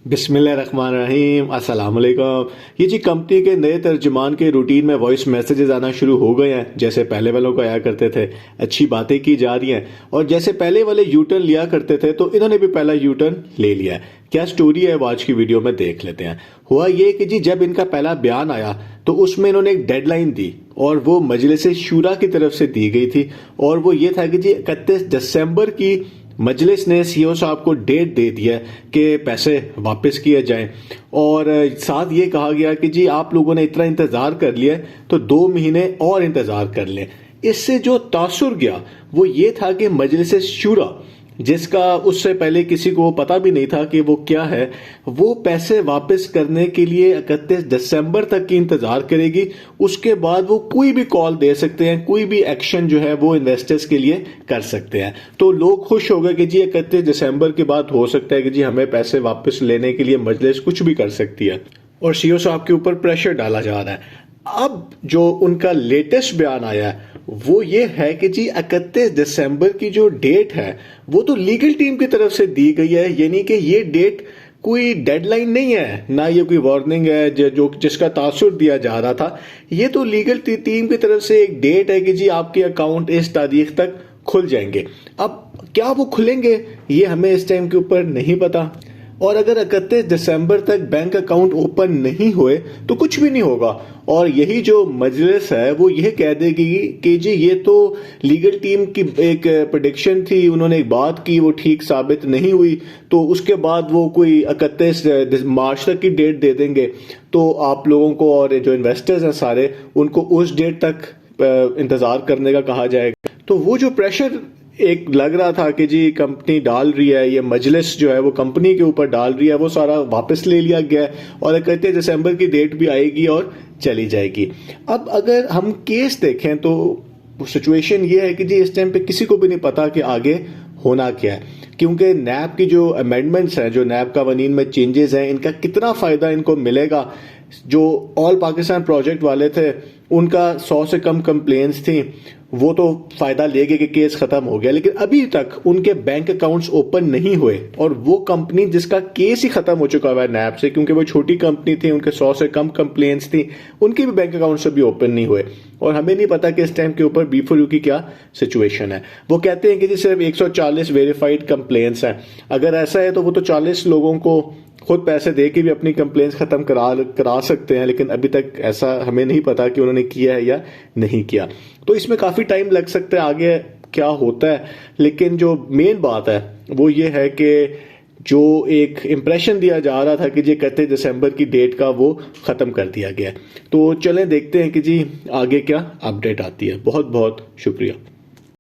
बिस्मिल्लाहिर्रहमानिर्रहीम, अस्सलाम वालेकुम। ये जी कंपनी के नए तर्जुमान के रूटीन में वॉइस मैसेजेस आना शुरू हो गए हैं। जैसे पहले वालों को आया करते थे, अच्छी बातें की जा रही हैं। और जैसे पहले वाले यू टर्न लिया करते थे, तो इन्होंने भी पहला यू टर्न ले लिया है। क्या स्टोरी है वो आज की वीडियो में देख लेते हैं। हुआ ये कि जी जब इनका पहला बयान आया तो उसमें इन्होंने एक डेडलाइन दी और वो मजलिस शूरा की तरफ से दी गई थी। और वो ये था कि जी 31 दिसंबर की मजलिस ने सीईओ साहब को डेट दे दिया कि पैसे वापस किए जाएं। और साथ ये कहा गया कि जी आप लोगों ने इतना इंतजार कर लिया तो 2 महीने और इंतजार कर लें। इससे जो तासुर गया वो ये था कि मजलिस शूरा, जिसका उससे पहले किसी को पता भी नहीं था कि वो क्या है, वो पैसे वापस करने के लिए 31 दिसंबर तक की इंतजार करेगी। उसके बाद वो कोई भी कॉल दे सकते हैं, कोई भी एक्शन जो है वो इन्वेस्टर्स के लिए कर सकते हैं। तो लोग खुश हो गए कि जी 31 दिसंबर के बाद हो सकता है कि जी हमें पैसे वापस लेने के लिए मजलिस कुछ भी कर सकती है। और सीईओ साहब के ऊपर प्रेशर डाला जा रहा है। अब जो उनका लेटेस्ट बयान आया है वो ये है कि जी 31 दिसंबर की जो डेट है वो तो लीगल टीम की तरफ से दी गई है। यानी कि ये डेट कोई डेडलाइन नहीं है, ना ये कोई वार्निंग है जो जिसका तासुर दिया जा रहा था। ये तो लीगल टीम की तरफ से एक डेट है कि जी आपके अकाउंट इस तारीख तक खुल जाएंगे। अब क्या वो खुलेंगे ये हमें इस टाइम के ऊपर नहीं पता। और अगर 31 दिसंबर तक बैंक अकाउंट ओपन नहीं हुए तो कुछ भी नहीं होगा। और यही जो मजलिस है वो यह कह देगी कि जी ये तो लीगल टीम की एक प्रेडिक्शन थी, उन्होंने एक बात की वो ठीक साबित नहीं हुई, तो उसके बाद वो कोई 31 मार्च तक की डेट दे देंगे। तो आप लोगों को और जो इन्वेस्टर्स हैं सारे, उनको उस डेट तक इंतजार करने का कहा जाएगा। तो वो जो प्रेशर एक लग रहा था कि जी कंपनी डाल रही है, ये मजलिस जो है वो कंपनी के ऊपर डाल रही है, वो सारा वापस ले लिया गया है। और 31 दिसंबर की डेट भी आएगी और चली जाएगी। अब अगर हम केस देखें तो सिचुएशन ये है कि जी इस टाइम पे किसी को भी नहीं पता कि आगे होना क्या है। क्योंकि नैब की जो अमेंडमेंट्स हैं, जो नैब कानून में चेंजेस हैं, इनका कितना फायदा इनको मिलेगा। जो ऑल पाकिस्तान प्रोजेक्ट वाले थे उनका 100 से कम कंप्लेंट्स थी, वो तो फायदा ले गए कि केस खत्म हो गया, लेकिन अभी तक उनके बैंक अकाउंट्स ओपन नहीं हुए। और वो कंपनी जिसका केस ही खत्म हो चुका हुआ है नैब से, क्योंकि वो छोटी कंपनी थी, उनके 100 से कम कंप्लेंट्स थी, उनके भी बैंक अकाउंट्स अभी ओपन नहीं हुए। और हमें नहीं पता कि इस टाइम के ऊपर B4U की क्या सिचुएशन है। वो कहते हैं कि जी सिर्फ 140 वेरीफाइड कंप्लेंट्स हैं। अगर ऐसा है तो वो तो 40 लोगों को खुद पैसे दे के भी अपनी कंप्लेंट्स खत्म करा सकते हैं, लेकिन अभी तक ऐसा हमें नहीं पता कि उन्होंने किया है या नहीं किया। तो इसमें काफी टाइम लग सकता है, आगे क्या होता है। लेकिन जो मेन बात है वो ये है कि जो एक इंप्रेशन दिया जा रहा था कि जी 31 दिसंबर की डेट का, वो खत्म कर दिया गया। तो चलें देखते हैं कि जी आगे क्या अपडेट आती है। बहुत बहुत शुक्रिया।